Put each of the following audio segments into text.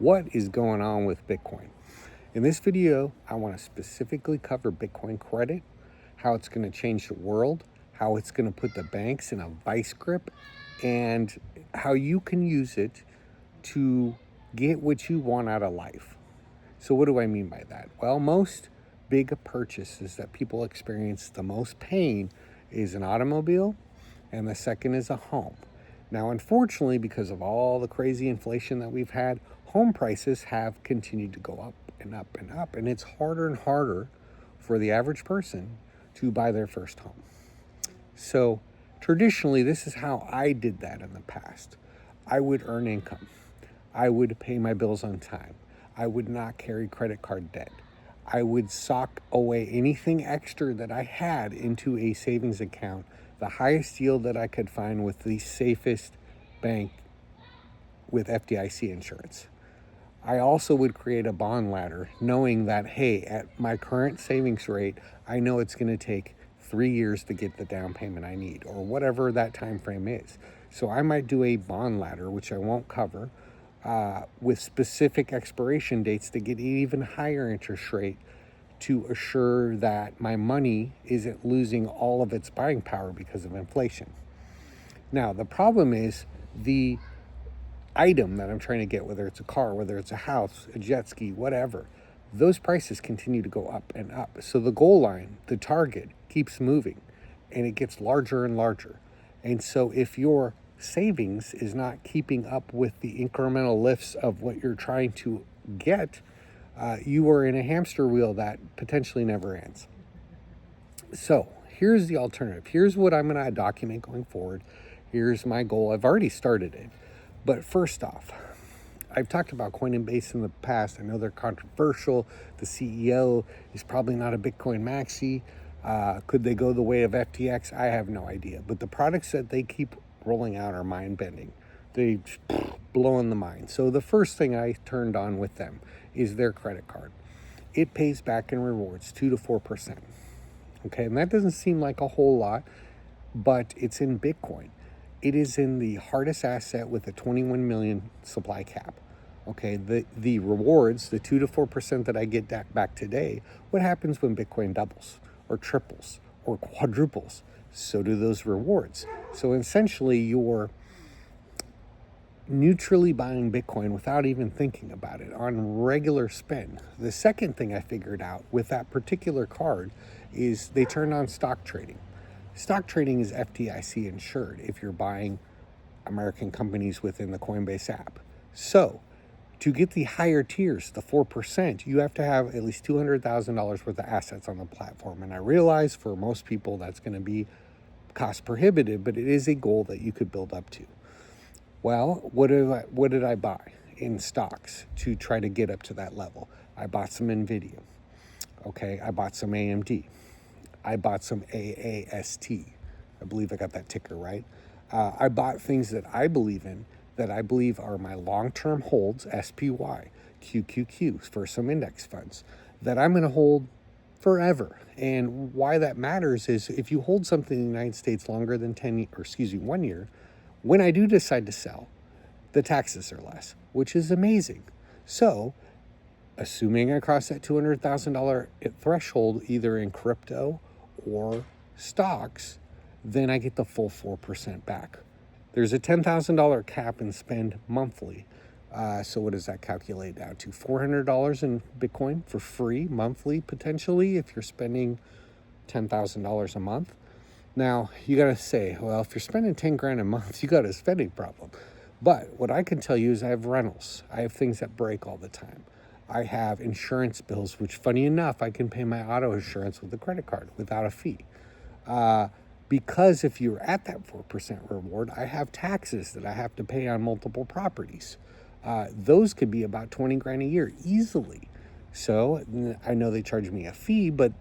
what is going on with Bitcoin. In this video, I want to specifically cover Bitcoin credit, how it's going to change the world, how it's going to put the banks in a vice grip, and how you can use it to get what you want out of life. So what do I mean by that? Well, most big purchases that people experience the most pain is an automobile, and the second is a home. Now, unfortunately, because of all the crazy inflation that we've had, home prices have continued to go up and up and up, and it's harder and harder for the average person to buy their first home. So traditionally, this is how I did that in the past. I would earn income. I would pay my bills on time. I would not carry credit card debt. I would sock away anything extra that I had into a savings account, the highest yield that I could find with the safest bank with FDIC insurance. I also would create a bond ladder knowing that, hey, at my current savings rate, I know it's going to take 3 years to get the down payment I need, or whatever that time frame is. So I might do a bond ladder, which I won't cover, with specific expiration dates to get an even higher interest rate to assure that my money isn't losing all of its buying power because of inflation. Now, the problem is the item that I'm trying to get, whether it's a car, whether it's a house, a jet ski, whatever, those prices continue to go up and up. So the goal line, the target, keeps moving and it gets larger and larger. And so if your savings is not keeping up with the incremental lifts of what you're trying to get, you are in a hamster wheel that potentially never ends. So here's the alternative. Here's what I'm going to document going forward. Here's my goal. I've already started it. But first off, I've talked about Coinbase in the past. I know they're controversial. The CEO is probably not a Bitcoin maxi. Could they go the way of FTX? I have no idea. But the products that they keep rolling out are mind-bending. They blowing the mind. So the first thing I turned on with them is their credit card. It pays back in rewards 2 to 4%. Okay, and that doesn't seem like a whole lot, but it's in Bitcoin. It is in the hardest asset with a 21 million supply cap. Okay, the rewards, the 2 to 4% that I get back today, what happens when Bitcoin doubles or triples or quadruples? So do those rewards. So essentially, you're neutrally buying Bitcoin without even thinking about it on regular spend. The second thing I figured out with that particular card is they turned on stock trading. Stock trading is FDIC insured if you're buying American companies within the Coinbase app. So to get the higher tiers, the 4%, you have to have at least $200,000 worth of assets on the platform. And I realize for most people that's going to be cost prohibitive, but it is a goal that you could build up to. Well, what did I buy in stocks to try to get up to that level? I bought some NVIDIA. Okay, I bought some AMD. I bought some AAST. I believe I got that ticker right. I bought things that I believe in, that I believe are my long-term holds, SPY, QQQs for some index funds, that I'm going to hold forever. And why that matters is if you hold something in the United States longer than 1 year, when I do decide to sell, the taxes are less, which is amazing. So assuming I cross that $200,000 threshold, either in crypto or stocks, then I get the full 4% back. There's a $10,000 cap and spend monthly. So what does that calculate down to? $400 in Bitcoin for free monthly, potentially, if you're spending $10,000 a month. Now, you got to say, well, if you're spending 10 grand a month, you got a spending problem. But what I can tell you is I have rentals. I have things that break all the time. I have insurance bills, which, funny enough, I can pay my auto insurance with a credit card without a fee. Because if you're at that 4% reward, I have taxes that I have to pay on multiple properties. Those could be about 20 grand a year easily. So I know they charge me a fee, but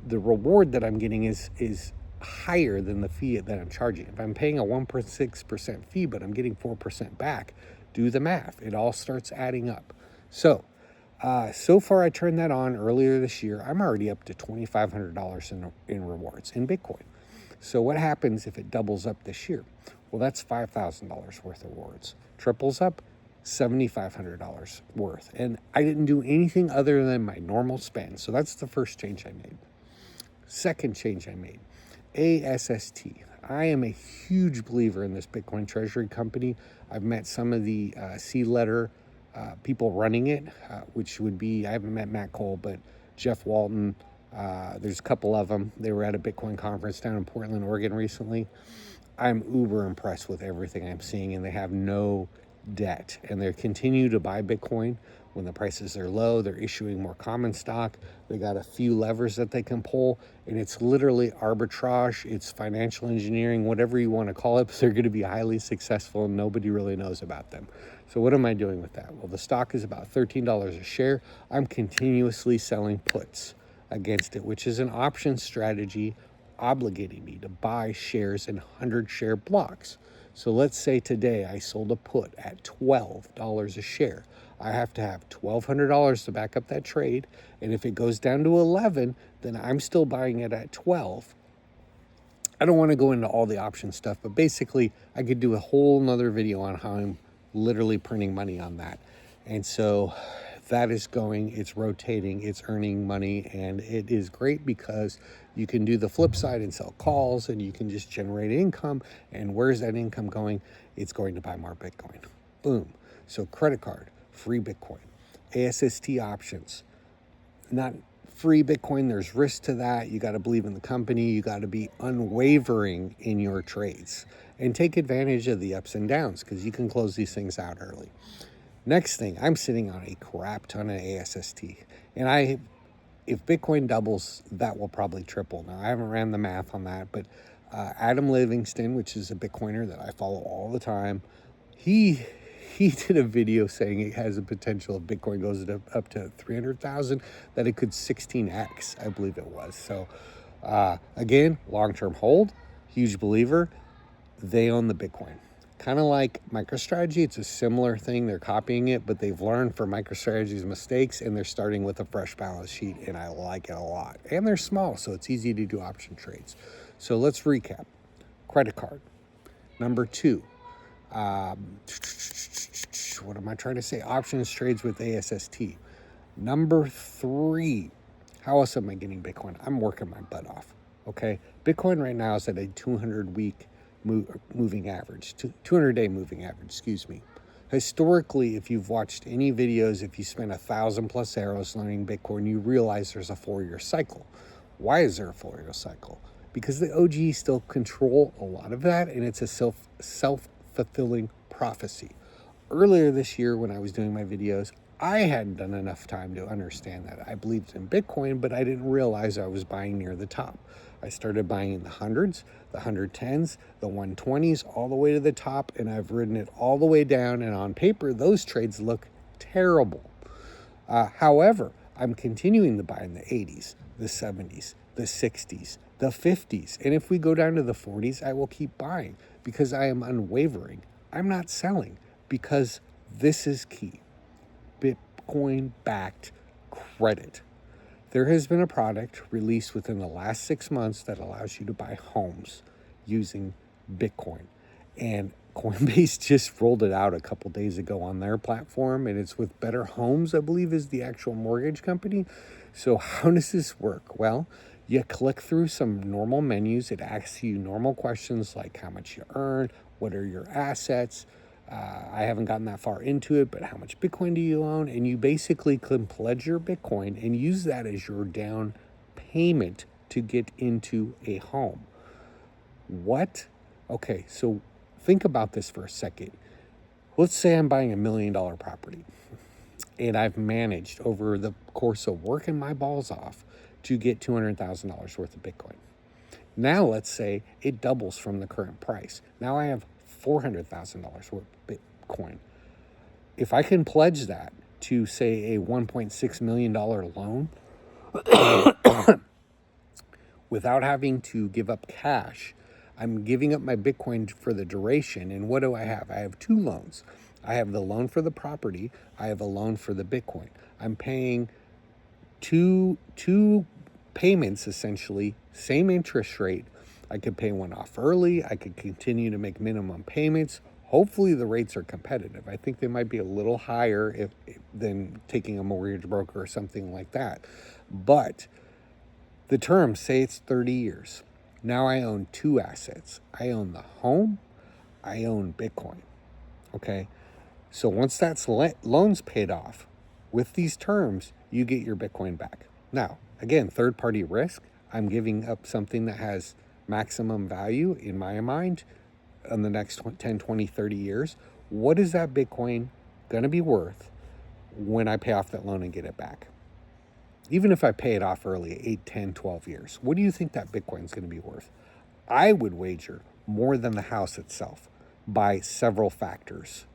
the reward that I'm getting is higher than the fee that I'm charging. If I'm paying a 1.6% fee, but I'm getting 4% back, do the math. It all starts adding up. So far I turned that on earlier this year. I'm already up to $2,500 in rewards in Bitcoin. So what happens if it doubles up this year? Well, that's $5,000 worth of rewards. Triples up, $7,500 worth. And I didn't do anything other than my normal spend. So that's the first change I made. Second change I made, ASST. I am a huge believer in this Bitcoin treasury company. I've met some of the C-letter people running it, which would be, I haven't met Matt Cole, but Jeff Walton. There's a couple of them. They were at a Bitcoin conference down in Portland, Oregon recently. I'm uber impressed with everything I'm seeing, and they have no debt, and they continue to buy Bitcoin when the prices are low. They're issuing more common stock. They got a few levers that they can pull, and it's literally arbitrage. It's financial engineering, whatever you want to call it, but they're going to be highly successful, and nobody really knows about them. So what am I doing with that? Well, the stock is about $13 a share. I'm continuously selling puts against it, which is an option strategy obligating me to buy shares in 100-share blocks. So let's say today I sold a put at $12 a share. I have to have $1,200 to back up that trade. And if it goes down to 11, then I'm still buying it at 12. I don't want to go into all the option stuff, but basically I could do a whole nother video on how I'm literally printing money on that. And so that is going, it's rotating, it's earning money, and it is great because you can do the flip side and sell calls, and you can just generate income. And where's that income going? It's going to buy more Bitcoin. Boom. So credit card, free Bitcoin. ASST options, not free Bitcoin. There's risk to that. You got to believe in the company. You got to be unwavering in your trades and take advantage of the ups and downs, because you can close these things out early. Next thing, I'm sitting on a crap ton of ASST, and if Bitcoin doubles, that will probably triple. Now, I haven't ran the math on that, but Adam Livingston, which is a Bitcoiner that I follow all the time, he did a video saying it has a potential, if Bitcoin goes up to 300,000, that it could 16x, I believe it was. So again, long-term hold, huge believer. They own the Bitcoin. Kind of like MicroStrategy, it's a similar thing. They're copying it, but they've learned from MicroStrategy's mistakes, and they're starting with a fresh balance sheet, and I like it a lot. And they're small, so it's easy to do option trades. So let's recap. Credit card. Number 2. What am I trying to say? Options trades with ASST. Number 3. How else am I getting Bitcoin? I'm working my butt off. Okay? Bitcoin right now is at a 200-week moving average, 200-day moving average, excuse me. Historically, if you've watched any videos, if you spend 1,000+ arrows learning Bitcoin, you realize there's a 4-year cycle. Why is there a 4-year cycle? Because the OGs still control a lot of that, and it's a self-fulfilling prophecy. Earlier this year, when I was doing my videos, I hadn't done enough time to understand that. I believed in Bitcoin, but I didn't realize I was buying near the top. I started buying in the hundreds, the 110s, the 120s, all the way to the top, and I've ridden it all the way down, and on paper, those trades look terrible. However, I'm continuing to buy in the 80s, the 70s, the 60s, the 50s, and if we go down to the 40s, I will keep buying because I am unwavering. I'm not selling, because this is key. Bitcoin-backed credit. There has been a product released within the last 6 months that allows you to buy homes using Bitcoin. And Coinbase just rolled it out a couple days ago on their platform, and it's with Better Homes, I believe, is the actual mortgage company. So how does this work? Well, you click through some normal menus. It asks you normal questions like how much you earn, what are your assets. I haven't gotten that far into it, but how much Bitcoin do you own? And you basically can pledge your Bitcoin and use that as your down payment to get into a home. What? Okay, so think about this for a second. Let's say I'm buying $1 million property, and I've managed over the course of working my balls off to get $200,000 worth of Bitcoin. Now let's say it doubles from the current price. Now I have $400,000 worth of Bitcoin. If I can pledge that to, say, a $1.6 million loan without having to give up cash, I'm giving up my Bitcoin for the duration. And what do I have? I have 2 loans. I have the loan for the property. I have a loan for the Bitcoin. I'm paying two payments, essentially, same interest rate. I could pay one off early. I could continue to make minimum payments, Hopefully the rates are competitive. I think they might be a little higher than taking a mortgage broker or something like that. But the terms say it's 30 years. Now I own two assets. I own the home, I own Bitcoin. Okay. So once that's loan's paid off with these terms, you get your Bitcoin back. Now, again, third party risk. I'm giving up something that has maximum value in my mind in the next 10, 20, 30 years. What is that Bitcoin going to be worth when I pay off that loan and get it back? Even if I pay it off early, 8, 10, 12 years, what do you think that Bitcoin is going to be worth? I would wager more than the house itself by several factors.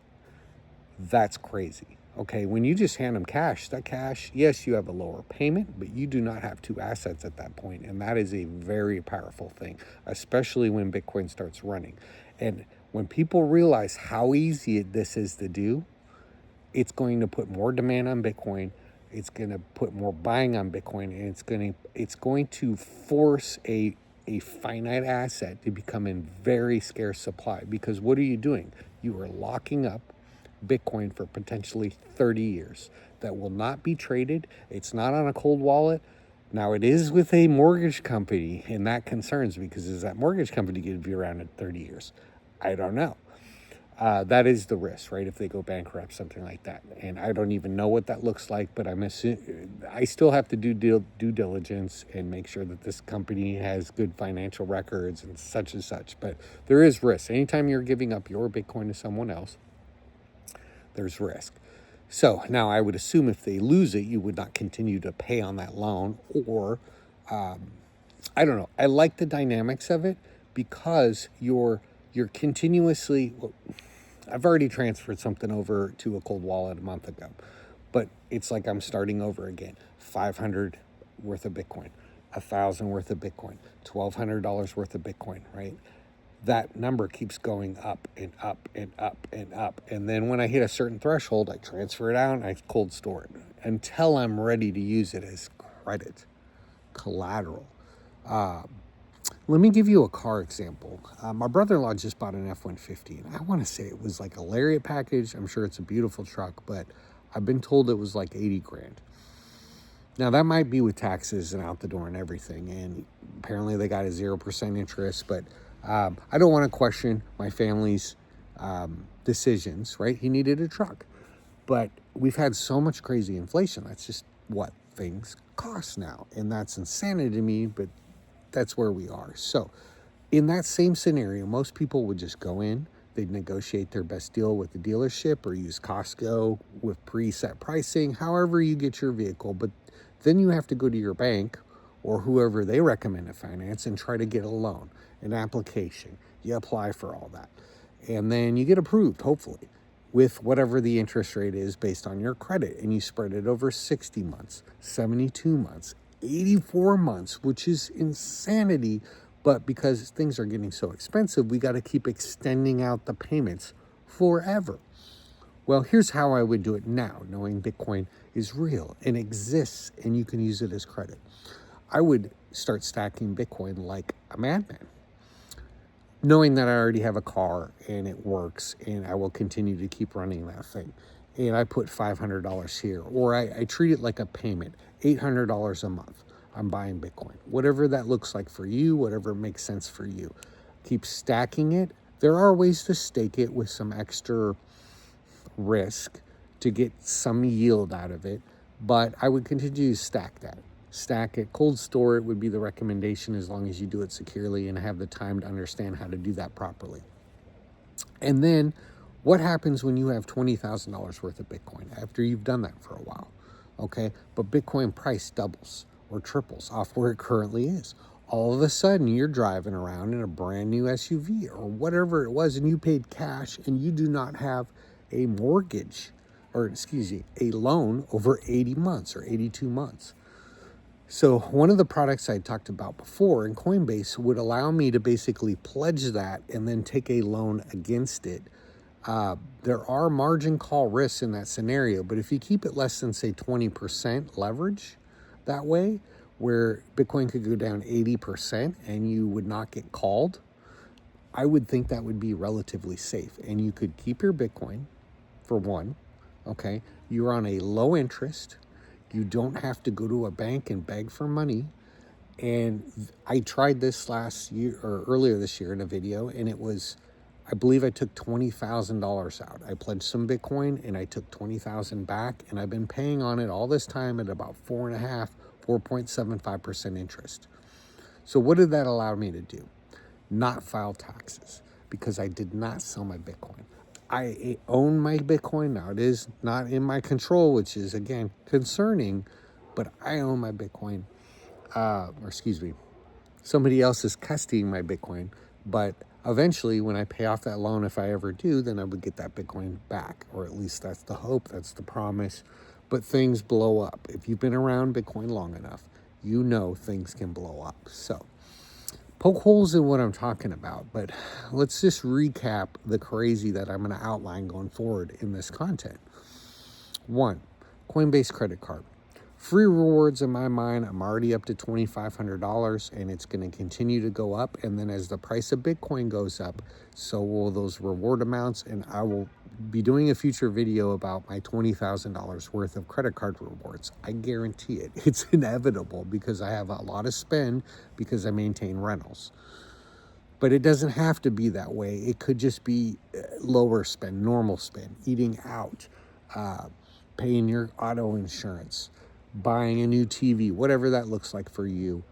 That's crazy. Okay, when you just hand them cash, that cash, yes, you have a lower payment, but you do not have two assets at that point. And that is a very powerful thing, especially when Bitcoin starts running. And when people realize how easy this is to do, it's going to put more demand on Bitcoin. It's going to put more buying on Bitcoin, and it's going to force a finite asset to become in very scarce supply. Because what are you doing? You are locking up Bitcoin for potentially 30 years that will not be traded. It's not on a cold wallet. Now it is with a mortgage company, and that concerns me because is that mortgage company going to be around in 30 years? I don't know. That is the risk, right? If they go bankrupt, something like that. And I don't even know what that looks like, but I still have to do due diligence and make sure that this company has good financial records and such. But there is risk. Anytime you're giving up your Bitcoin to someone else, there's risk. So now I would assume if they lose it, you would not continue to pay on that loan, or I don't know. I like the dynamics of it because you're continuously. Well, I've already transferred something over to a cold wallet a month ago, but it's like I'm starting over again. 500 worth of Bitcoin, 1,000 worth of Bitcoin, $1,200 worth of Bitcoin, right? That number keeps going up and up and up and up. And then when I hit a certain threshold, I transfer it out and I cold store it until I'm ready to use it as credit, collateral. Let me give you a car example. My brother-in-law just bought an F-150, and I want to say it was like a Lariat package. I'm sure it's a beautiful truck, but I've been told it was like 80 grand. Now, that might be with taxes and out the door and everything, and apparently they got a 0% interest, but I don't want to question my family's decisions, right? He needed a truck, but we've had so much crazy inflation. That's just what things cost now, and that's insanity to me, but that's where we are. So in that same scenario, most people would just go in, they'd negotiate their best deal with the dealership or use Costco with preset pricing, however you get your vehicle. But then you have to go to your bank or whoever they recommend to finance and try to get a loan, an application. You apply for all that. And then you get approved, hopefully, with whatever the interest rate is based on your credit. And you spread it over 60 months, 72 months, 84 months, which is insanity. But because things are getting so expensive, we got to keep extending out the payments forever. Well, here's how I would do it now, knowing Bitcoin is real and exists and you can use it as credit. I would start stacking Bitcoin like a madman, knowing that I already have a car and it works and I will continue to keep running that thing. And I put $500 here, or I treat it like a payment, $800 a month. I'm buying Bitcoin. Whatever that looks like for you, whatever makes sense for you. Keep stacking it. There are ways to stake it with some extra risk to get some yield out of it, but I would continue to stack that. Stack it. Cold store it would be the recommendation as long as you do it securely and have the time to understand how to do that properly. And then what happens when you have $20,000 worth of Bitcoin after you've done that for a while? Okay, but Bitcoin price doubles or triples off where it currently is. All of a sudden you're driving around in a brand new SUV or whatever it was, and you paid cash and you do not have a mortgage, or a loan over 80 months or 82 months. So one of the products I talked about before in Coinbase would allow me to basically pledge that and then take a loan against it. There are margin call risks in that scenario, but if you keep it less than, say, 20% leverage that way, where Bitcoin could go down 80% and you would not get called, I would think that would be relatively safe. And you could keep your Bitcoin, for one, okay? You're on a low interest. You don't have to go to a bank and beg for money. And I tried this last year or earlier this year in a video, and it was, I believe I took $20,000 out. I pledged some Bitcoin and I took 20,000 back, and I've been paying on it all this time at about 4.75% interest. So what did that allow me to do? Not file taxes, because I did not sell my Bitcoin. I own my Bitcoin. Now it is not in my control, which is again concerning, but I own my Bitcoin. Somebody else is custodying my Bitcoin, but eventually when I pay off that loan, if I ever do, then I would get that Bitcoin back, or at least that's the hope, that's the promise. But things blow up. If you've been around Bitcoin long enough, you know things can blow up. So poke holes in what I'm talking about, but let's just recap the crazy that I'm going to outline going forward in this content. 1, Coinbase credit card. Free rewards in my mind. I'm already up to $2,500, and it's going to continue to go up. And then as the price of Bitcoin goes up, so will those reward amounts. And I will be doing a future video about my $20,000 worth of credit card rewards. I guarantee it. It's inevitable because I have a lot of spend because I maintain rentals. But it doesn't have to be that way. It could just be lower spend, normal spend, eating out, paying your auto insurance, buying a new TV, whatever that looks like for you.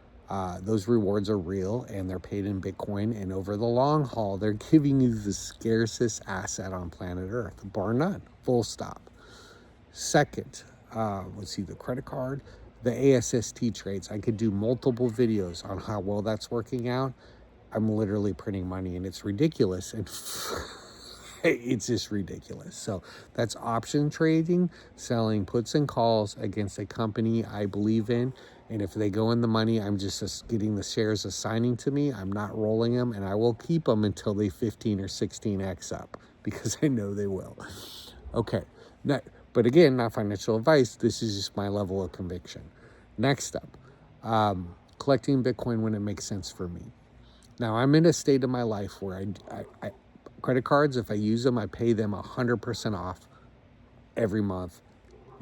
Those rewards are real, and they're paid in Bitcoin. And over the long haul, they're giving you the scarcest asset on planet Earth, bar none, full stop. Second, let's see, the credit card, the ASST trades. I could do multiple videos on how well that's working out. I'm literally printing money, and it's ridiculous. And it's just ridiculous. So that's option trading, selling puts and calls against a company I believe in. And if they go in the money, I'm just getting the shares assigning to me. I'm not rolling them, and I will keep them until they 15 or 16x up, because I know they will. Okay. Now, but again, not financial advice. This is just my level of conviction. Next up, collecting Bitcoin when it makes sense for me. Now, I'm in a state of my life where I credit cards, if I use them, I pay them 100% off every month,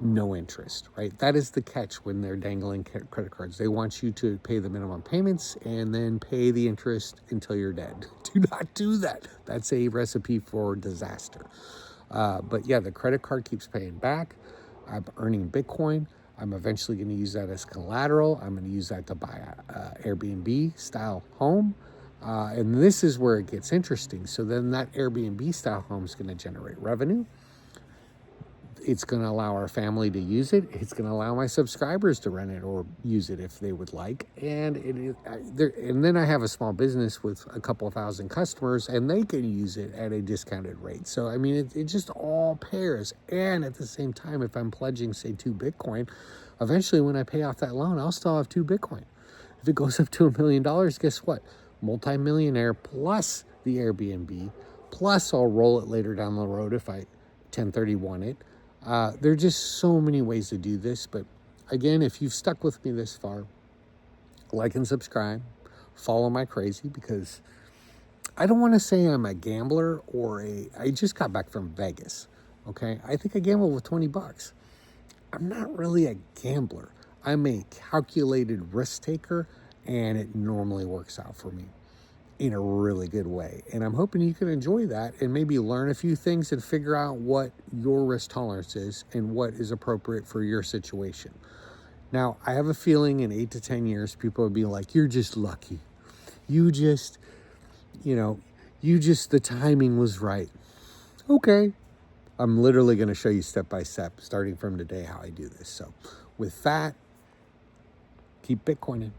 no interest, right? That is the catch when they're dangling credit cards. They want you to pay the minimum payments and then pay the interest until you're dead. Do not do that. That's a recipe for disaster. But yeah, the credit card keeps paying back. I'm earning Bitcoin. I'm eventually going to use that as collateral. I'm going to use that to buy a Airbnb style home. And this is where it gets interesting. So then that Airbnb style home is going to generate revenue. It's going to allow our family to use it. It's going to allow my subscribers to rent it or use it if they would like. And and then I have a small business with a couple thousand customers, and they can use it at a discounted rate. So, I mean, it just all pairs. And at the same time, if I'm pledging, say, 2 Bitcoin, eventually when I pay off that loan, I'll still have 2 Bitcoin. If it goes up to $1 million, guess what? Multi-millionaire plus the Airbnb, plus I'll roll it later down the road if I 1031 it. There are just so many ways to do this, but again, if you've stuck with me this far, like and subscribe, follow my crazy, because I don't want to say I'm a gambler I just got back from Vegas, okay? I think I gambled with $20. I'm not really a gambler. I'm a calculated risk taker, and it normally works out for me in a really good way. And I'm hoping you can enjoy that and maybe learn a few things and figure out what your risk tolerance is and what is appropriate for your situation. Now, I have a feeling in 8 to 10 years, people will be like, you're just lucky. The timing was right. Okay. I'm literally going to show you step by step, starting from today, how I do this. So with that, keep Bitcoining.